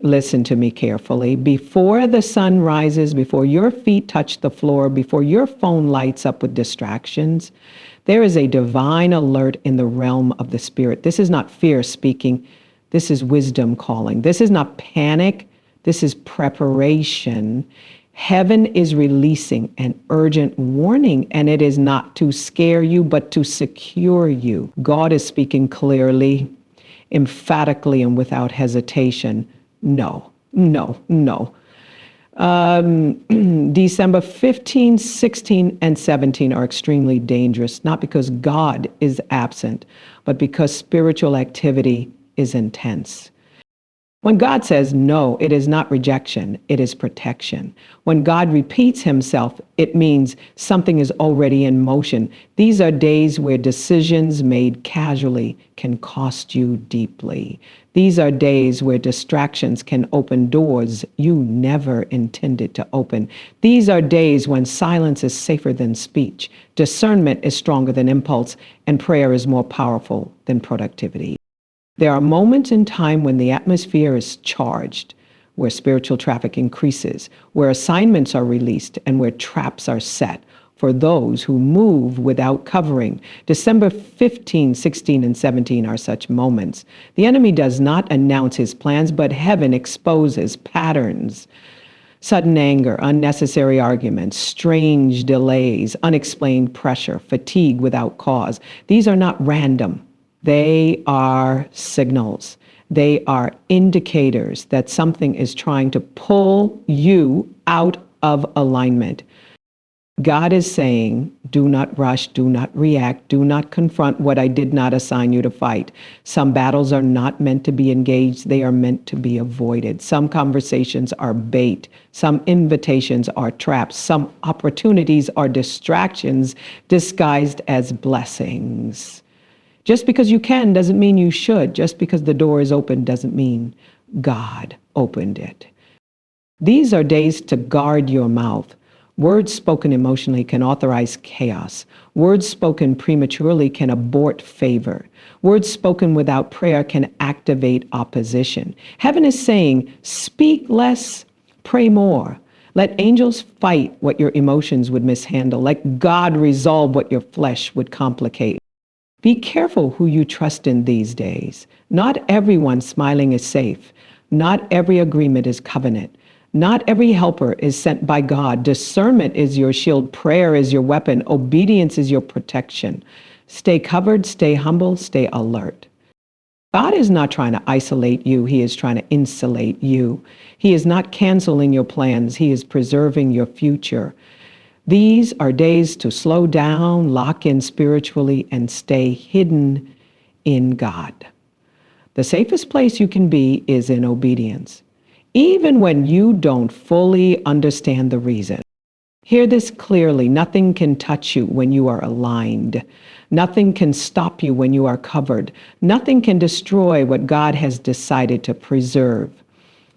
listen to me carefully. Before the sun rises, before your feet touch the floor, before your phone lights up with distractions, there is a divine alert in the realm of the spirit. This is not fear speaking. This is wisdom calling. This is not panic. This is preparation. Heaven is releasing an urgent warning, and it is not to scare you, but to secure you. God is speaking clearly, emphatically, and without hesitation. No, no, no. December 15, 16, and 17 are extremely dangerous, not because God is absent, but because spiritual activity is intense. When God says no, it is not rejection, it is protection. When God repeats himself, it means something is already in motion. These are days where decisions made casually can cost you deeply. These are days where distractions can open doors you never intended to open. These are days when silence is safer than speech, discernment is stronger than impulse, and prayer is more powerful than productivity. There are moments in time when the atmosphere is charged, where spiritual traffic increases, where assignments are released, and where traps are set for those who move without covering. December 15, 16, and 17 are such moments. The enemy does not announce his plans, but heaven exposes patterns. Sudden anger, unnecessary arguments, strange delays, unexplained pressure, fatigue without cause. These are not random. They are signals. They are indicators that something is trying to pull you out of alignment. God is saying, do not rush, do not react, do not confront what I did not assign you to fight. Some battles are not meant to be engaged, they are meant to be avoided. Some conversations are bait, some invitations are traps, some opportunities are distractions disguised as blessings. Just because you can doesn't mean you should. Just because the door is open doesn't mean God opened it. These are days to guard your mouth. Words spoken emotionally can authorize chaos. Words spoken prematurely can abort favor. Words spoken without prayer can activate opposition. Heaven is saying, speak less, pray more. Let angels fight what your emotions would mishandle. Let God resolve what your flesh would complicate. Be careful who you trust in these days. Not everyone smiling is safe. Not every agreement is covenant. Not every helper is sent by God. Discernment is your shield. Prayer is your weapon. Obedience is your protection. Stay covered, stay humble, stay alert. God is not trying to isolate you. He is trying to insulate you. He is not canceling your plans. He is preserving your future. These are days to slow down, lock in spiritually, and stay hidden in God. The safest place you can be is in obedience, even when you don't fully understand the reason. Hear this clearly. Nothing can touch you when you are aligned. Nothing can stop you when you are covered. Nothing can destroy what God has decided to preserve.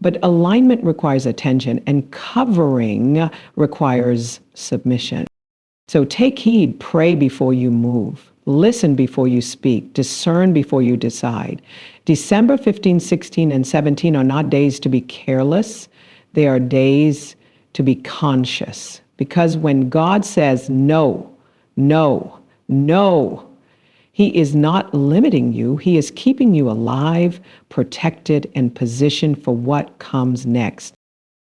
But alignment requires attention, and covering requires submission. So take heed, pray before you move, listen before you speak, discern before you decide. December 15, 16, and 17 are not days to be careless. They are days to be conscious. Because when God says no, no, no, He is not limiting you. He is keeping you alive, protected, and positioned for what comes next.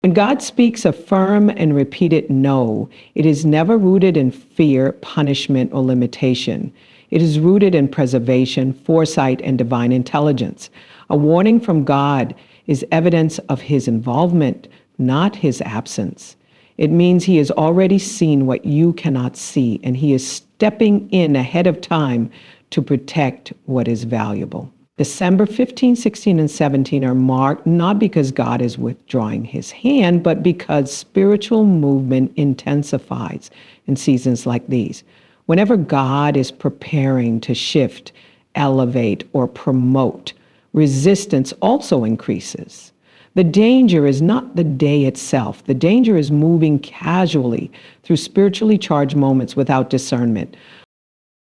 When God speaks a firm and repeated no, it is never rooted in fear, punishment, or limitation. It is rooted in preservation, foresight, and divine intelligence. A warning from God is evidence of His involvement, not His absence. It means He has already seen what you cannot see, and He is stepping in ahead of time to protect what is valuable. December 15, 16, and 17 are marked not because God is withdrawing His hand, but because spiritual movement intensifies in seasons like these. Whenever God is preparing to shift, elevate, or promote, resistance also increases. The danger is not the day itself. The danger is moving casually through spiritually charged moments without discernment.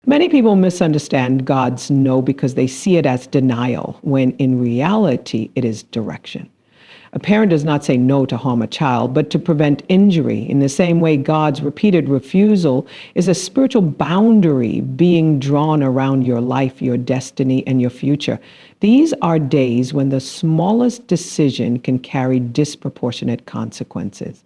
Many people misunderstand God's no because they see it as denial, when in reality it is direction. A parent does not say no to harm a child, but to prevent injury. In the same way, God's repeated refusal is a spiritual boundary being drawn around your life, your destiny, and your future. These are days when the smallest decision can carry disproportionate consequences.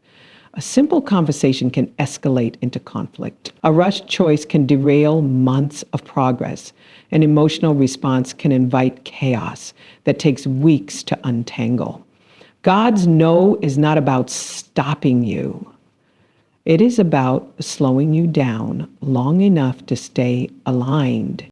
A simple conversation can escalate into conflict. A rushed choice can derail months of progress. An emotional response can invite chaos that takes weeks to untangle. God's no is not about stopping you. It is about slowing you down long enough to stay aligned.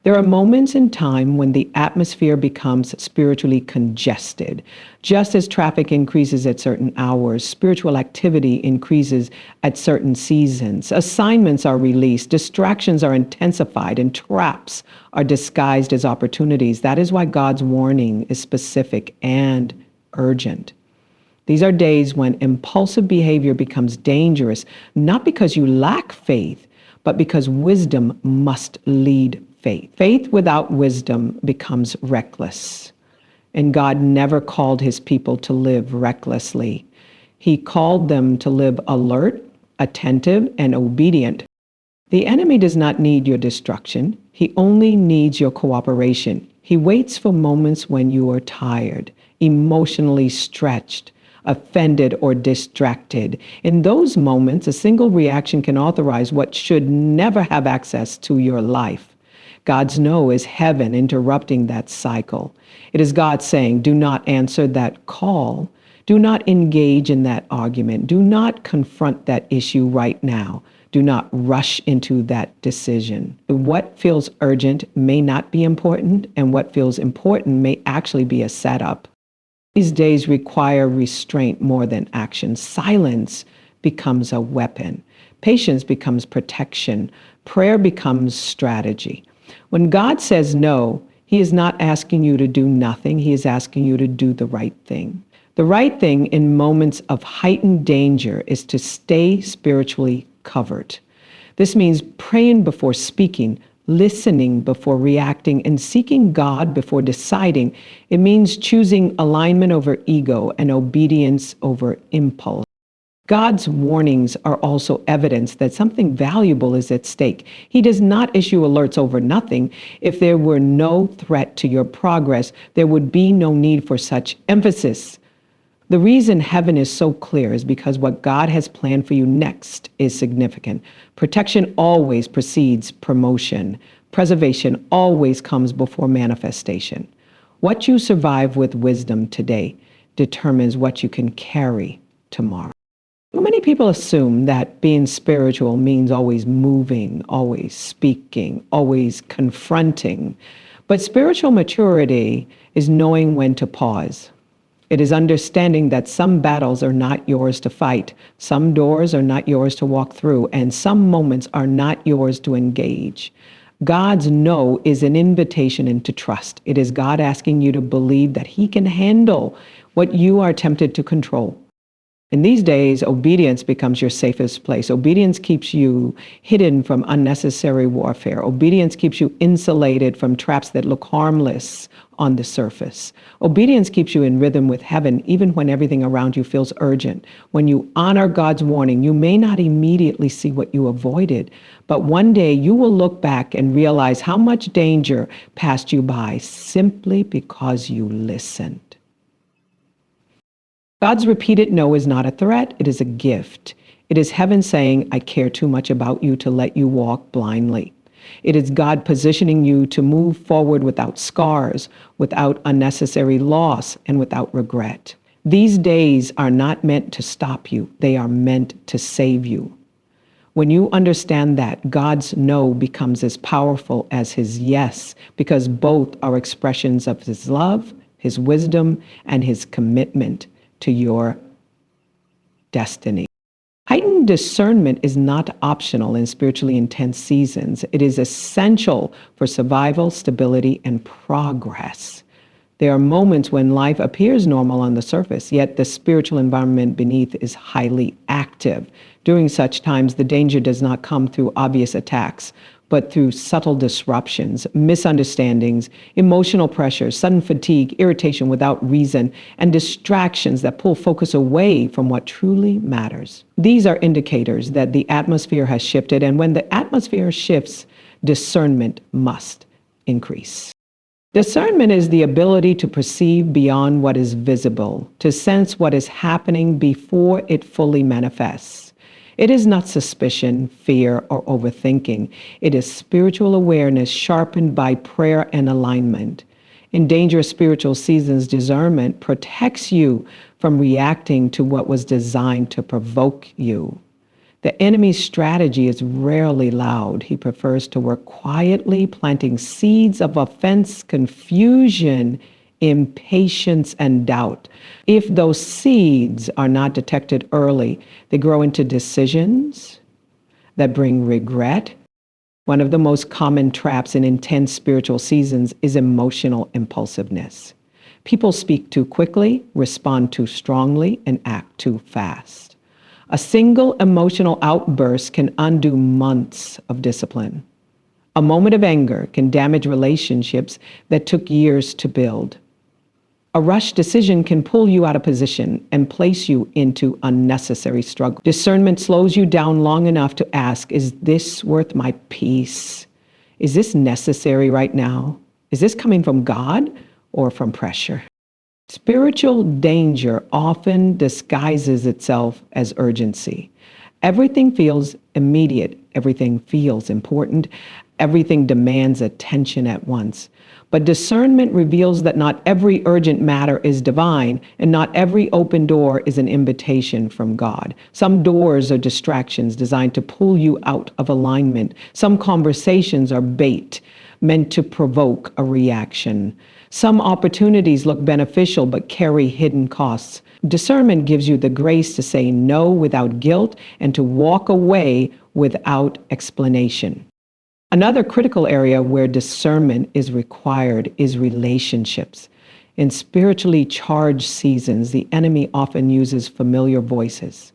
There are moments in time when the atmosphere becomes spiritually congested. Just as traffic increases at certain hours, spiritual activity increases at certain seasons. Assignments are released, distractions are intensified, and traps are disguised as opportunities. That is why God's warning is specific and urgent. These are days when impulsive behavior becomes dangerous, not because you lack faith, but because wisdom must lead faith. Faith without wisdom becomes reckless. And God never called his people to live recklessly. He called them to live alert, attentive, and obedient. The enemy does not need your destruction. He only needs your cooperation. He waits for moments when you are tired, emotionally stretched, offended, or distracted. In those moments, a single reaction can authorize what should never have access to your life. God's no is heaven interrupting that cycle. It is God saying, do not answer that call. Do not engage in that argument. Do not confront that issue right now. Do not rush into that decision. What feels urgent may not be important, and what feels important may actually be a setup. These days require restraint more than action. Silence becomes a weapon. Patience becomes protection. Prayer becomes strategy. When God says no, he is not asking you to do nothing. He is asking you to do the right thing. The right thing in moments of heightened danger is to stay spiritually covered. This means praying before speaking, listening before reacting, and seeking God before deciding. It means choosing alignment over ego and obedience over impulse. God's warnings are also evidence that something valuable is at stake. He does not issue alerts over nothing. If there were no threat to your progress, there would be no need for such emphasis. The reason heaven is so clear is because what God has planned for you next is significant. Protection always precedes promotion. Preservation always comes before manifestation. What you survive with wisdom today determines what you can carry tomorrow. Many people assume that being spiritual means always moving, always speaking, always confronting. But spiritual maturity is knowing when to pause. It is understanding that some battles are not yours to fight, some doors are not yours to walk through, and some moments are not yours to engage. God's no is an invitation into trust. It is God asking you to believe that he can handle what you are tempted to control. In these days, obedience becomes your safest place. Obedience keeps you hidden from unnecessary warfare. Obedience keeps you insulated from traps that look harmless on the surface. Obedience keeps you in rhythm with heaven, even when everything around you feels urgent. When you honor God's warning, you may not immediately see what you avoided, but one day you will look back and realize how much danger passed you by simply because you listened. God's repeated no is not a threat, it is a gift. It is heaven saying, I care too much about you to let you walk blindly. It is God positioning you to move forward without scars, without unnecessary loss, and without regret. These days are not meant to stop you, they are meant to save you. When you understand that, God's no becomes as powerful as his yes, because both are expressions of his love, his wisdom, and his commitment to your destiny. Heightened discernment is not optional in spiritually intense seasons. It is essential for survival, stability, and progress. There are moments when life appears normal on the surface, yet the spiritual environment beneath is highly active. During such times, the danger does not come through obvious attacks, but through subtle disruptions, misunderstandings, emotional pressures, sudden fatigue, irritation without reason, and distractions that pull focus away from what truly matters. These are indicators that the atmosphere has shifted, and when the atmosphere shifts, discernment must increase. Discernment is the ability to perceive beyond what is visible, to sense what is happening before it fully manifests. It is not suspicion, fear, or overthinking. It is spiritual awareness sharpened by prayer and alignment. In dangerous spiritual seasons, discernment protects you from reacting to what was designed to provoke you. The enemy's strategy is rarely loud. He prefers to work quietly, planting seeds of offense, confusion, impatience, and doubt. If those seeds are not detected early, they grow into decisions that bring regret. One of the most common traps in intense spiritual seasons is emotional impulsiveness. People speak too quickly, respond too strongly, and act too fast. A single emotional outburst can undo months of discipline. A moment of anger can damage relationships that took years to build. A rushed decision can pull you out of position and place you into unnecessary struggle. Discernment slows you down long enough to ask, is this worth my peace? Is this necessary right now? Is this coming from God or from pressure? Spiritual danger often disguises itself as urgency. Everything feels immediate. Everything feels important. Everything demands attention at once. But discernment reveals that not every urgent matter is divine, and not every open door is an invitation from God. Some doors are distractions designed to pull you out of alignment. Some conversations are bait, meant to provoke a reaction. Some opportunities look beneficial but carry hidden costs. Discernment gives you the grace to say no without guilt and to walk away without explanation. Another critical area where discernment is required is relationships. In spiritually charged seasons, the enemy often uses familiar voices.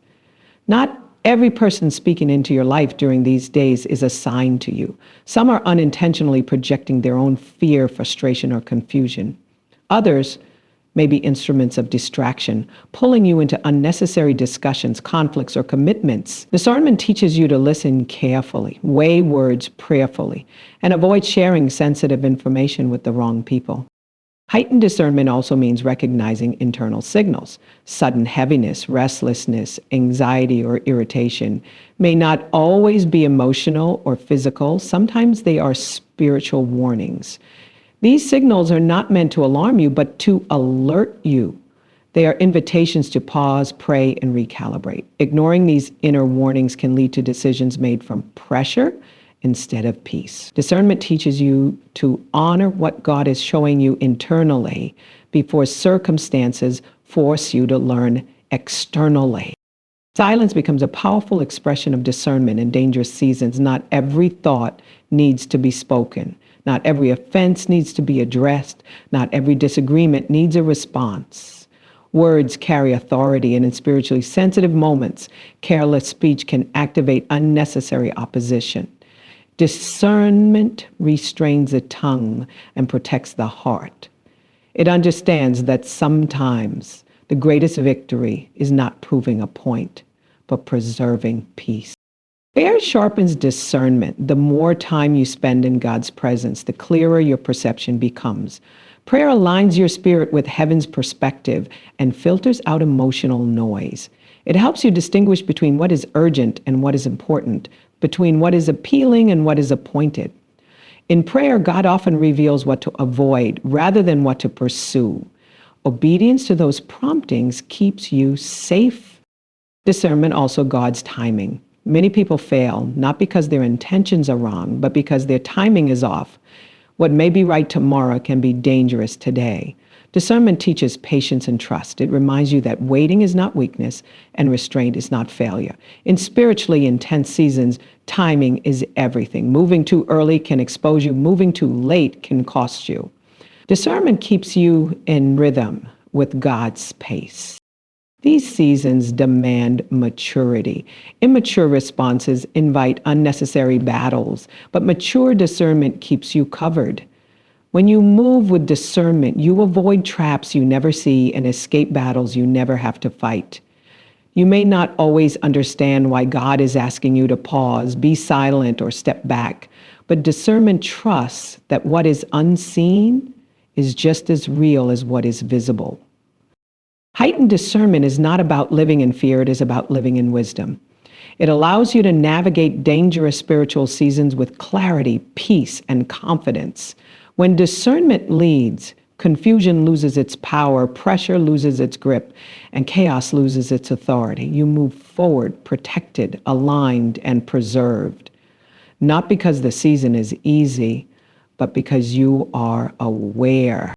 Not every person speaking into your life during these days is assigned to you. Some are unintentionally projecting their own fear, frustration, or confusion. Others may be instruments of distraction, pulling you into unnecessary discussions, conflicts, or commitments. Discernment teaches you to listen carefully, weigh words prayerfully, and avoid sharing sensitive information with the wrong people. Heightened discernment also means recognizing internal signals. Sudden heaviness, restlessness, anxiety, or irritation may not always be emotional or physical. Sometimes they are spiritual warnings. These signals are not meant to alarm you, but to alert you. They are invitations to pause, pray, and recalibrate. Ignoring these inner warnings can lead to decisions made from pressure instead of peace. Discernment teaches you to honor what God is showing you internally before circumstances force you to learn externally. Silence becomes a powerful expression of discernment in dangerous seasons. Not every thought needs to be spoken. Not every offense needs to be addressed. Not every disagreement needs a response. Words carry authority, and in spiritually sensitive moments, careless speech can activate unnecessary opposition. Discernment restrains the tongue and protects the heart. It understands that sometimes the greatest victory is not proving a point, but preserving peace. Prayer sharpens discernment. The more time you spend in God's presence, the clearer your perception becomes. Prayer aligns your spirit with heaven's perspective and filters out emotional noise. It helps you distinguish between what is urgent and what is important, between what is appealing and what is appointed. In prayer, God often reveals what to avoid rather than what to pursue. Obedience to those promptings keeps you safe. Discernment also God's timing. Many people fail, not because their intentions are wrong, but because their timing is off. What may be right tomorrow can be dangerous today. Discernment teaches patience and trust. It reminds you that waiting is not weakness and restraint is not failure. In spiritually intense seasons, timing is everything. Moving too early can expose you. Moving too late can cost you. Discernment keeps you in rhythm with God's pace. These seasons demand maturity. Immature responses invite unnecessary battles, but mature discernment keeps you covered. When you move with discernment, you avoid traps you never see and escape battles you never have to fight. You may not always understand why God is asking you to pause, be silent, or step back, but discernment trusts that what is unseen is just as real as what is visible. Heightened discernment is not about living in fear, it is about living in wisdom. It allows you to navigate dangerous spiritual seasons with clarity, peace, and confidence. When discernment leads, confusion loses its power, pressure loses its grip, and chaos loses its authority. You move forward, protected, aligned, and preserved. Not because the season is easy, but because you are aware.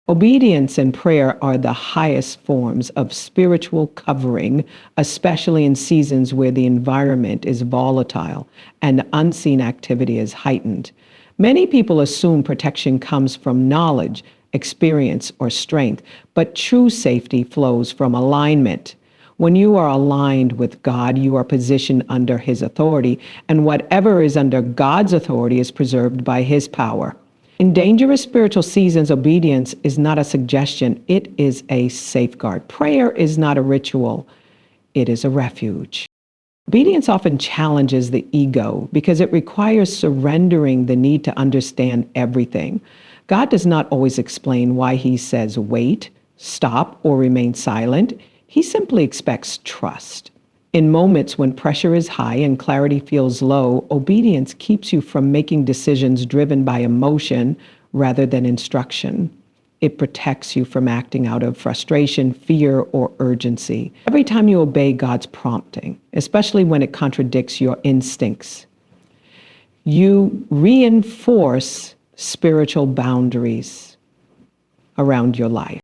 Obedience and prayer are the highest forms of spiritual covering, especially in seasons where the environment is volatile and unseen activity is heightened. Many people assume protection comes from knowledge, experience, or strength, but true safety flows from alignment. When you are aligned with God, you are positioned under His authority, and whatever is under God's authority is preserved by His power. In dangerous spiritual seasons, obedience is not a suggestion, it is a safeguard. Prayer is not a ritual, it is a refuge. Obedience often challenges the ego because it requires surrendering the need to understand everything. God does not always explain why He says wait, stop, or remain silent. He simply expects trust. In moments when pressure is high and clarity feels low, obedience keeps you from making decisions driven by emotion rather than instruction. It protects you from acting out of frustration, fear, or urgency. Every time you obey God's prompting, especially when it contradicts your instincts, you reinforce spiritual boundaries around your life.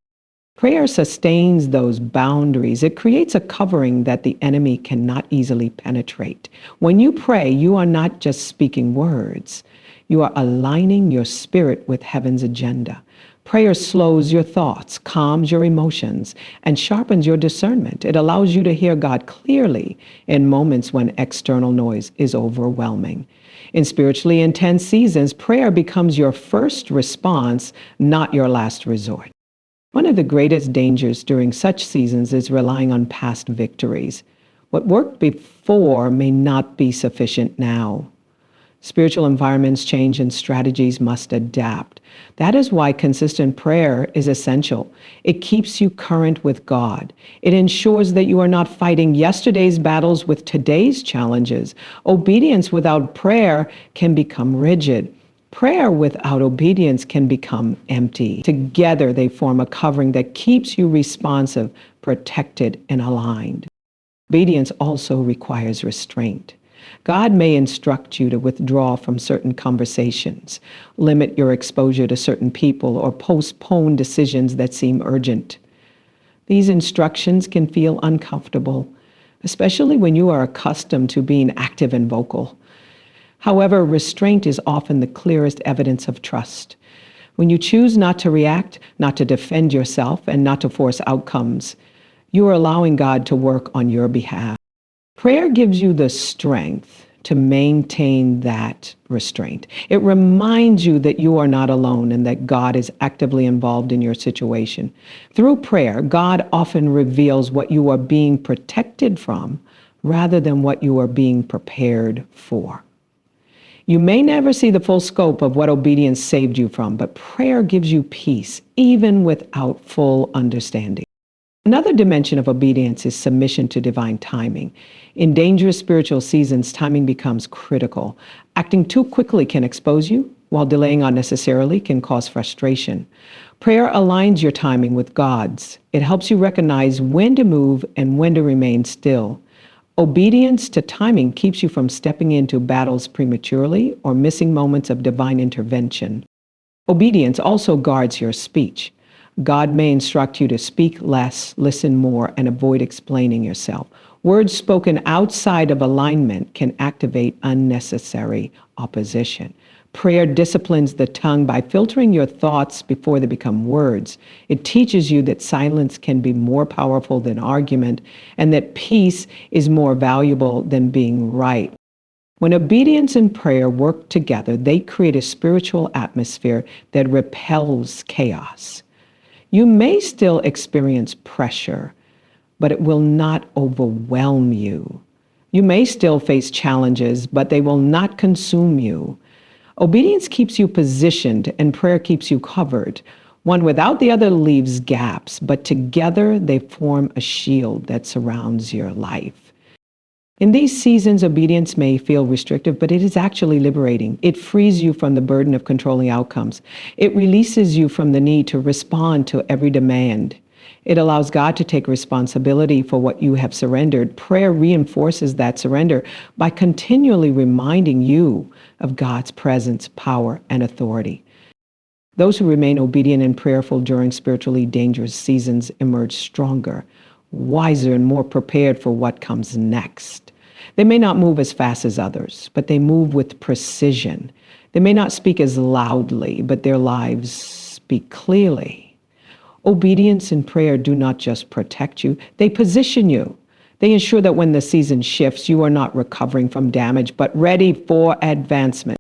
Prayer sustains those boundaries. It creates a covering that the enemy cannot easily penetrate. When you pray, you are not just speaking words. You are aligning your spirit with heaven's agenda. Prayer slows your thoughts, calms your emotions, and sharpens your discernment. It allows you to hear God clearly in moments when external noise is overwhelming. In spiritually intense seasons, prayer becomes your first response, not your last resort. One of the greatest dangers during such seasons is relying on past victories. What worked before may not be sufficient now. Spiritual environments change and strategies must adapt. That is why consistent prayer is essential. It keeps you current with God. It ensures that you are not fighting yesterday's battles with today's challenges. Obedience without prayer can become rigid. Prayer without obedience can become empty. Together, they form a covering that keeps you responsive, protected, and aligned. Obedience also requires restraint. God may instruct you to withdraw from certain conversations, limit your exposure to certain people, or postpone decisions that seem urgent. These instructions can feel uncomfortable, especially when you are accustomed to being active and vocal. However, restraint is often the clearest evidence of trust. When you choose not to react, not to defend yourself, and not to force outcomes, you are allowing God to work on your behalf. Prayer gives you the strength to maintain that restraint. It reminds you that you are not alone and that God is actively involved in your situation. Through prayer, God often reveals what you are being protected from rather than what you are being prepared for. You may never see the full scope of what obedience saved you from, but prayer gives you peace, even without full understanding. Another dimension of obedience is submission to divine timing. In dangerous spiritual seasons, timing becomes critical. Acting too quickly can expose you, while delaying unnecessarily can cause frustration. Prayer aligns your timing with God's. It helps you recognize when to move and when to remain still. Obedience to timing keeps you from stepping into battles prematurely or missing moments of divine intervention. Obedience also guards your speech. God may instruct you to speak less, listen more, and avoid explaining yourself. Words spoken outside of alignment can activate unnecessary opposition. Prayer disciplines the tongue by filtering your thoughts before they become words. It teaches you that silence can be more powerful than argument and that peace is more valuable than being right. When obedience and prayer work together, they create a spiritual atmosphere that repels chaos. You may still experience pressure, but it will not overwhelm you. You may still face challenges, but they will not consume you. Obedience keeps you positioned and prayer keeps you covered. One without the other leaves gaps, but together they form a shield that surrounds your life. In these seasons, obedience may feel restrictive, but it is actually liberating. It frees you from the burden of controlling outcomes. It releases you from the need to respond to every demand. It allows God to take responsibility for what you have surrendered. Prayer reinforces that surrender by continually reminding you of God's presence, power, and authority. Those who remain obedient and prayerful during spiritually dangerous seasons emerge stronger, wiser, and more prepared for what comes next. They may not move as fast as others, but they move with precision. They may not speak as loudly, but their lives speak clearly. Obedience and prayer do not just protect you, they position you. They ensure that when the season shifts, you are not recovering from damage, but ready for advancement.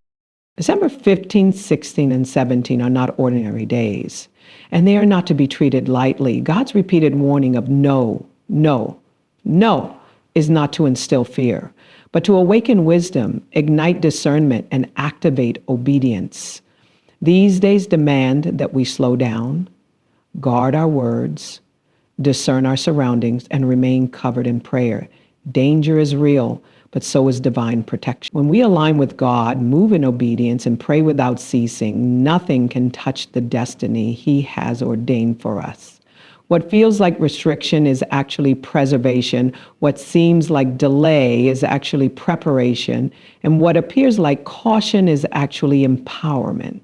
December 15, 16, and 17 are not ordinary days, and they are not to be treated lightly. God's repeated warning of no, no, no is not to instill fear, but to awaken wisdom, ignite discernment, and activate obedience. These days demand that we slow down, guard our words, discern our surroundings, and remain covered in prayer. Danger is real, but so is divine protection. When we align with God, move in obedience, and pray without ceasing, nothing can touch the destiny He has ordained for us. What feels like restriction is actually preservation. What seems like delay is actually preparation. And what appears like caution is actually empowerment.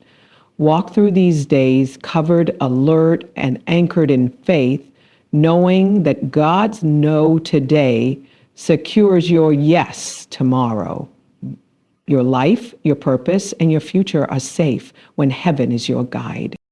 Walk through these days covered, alert, and anchored in faith, knowing that God's no today secures your yes tomorrow. Your life, your purpose, and your future are safe when heaven is your guide.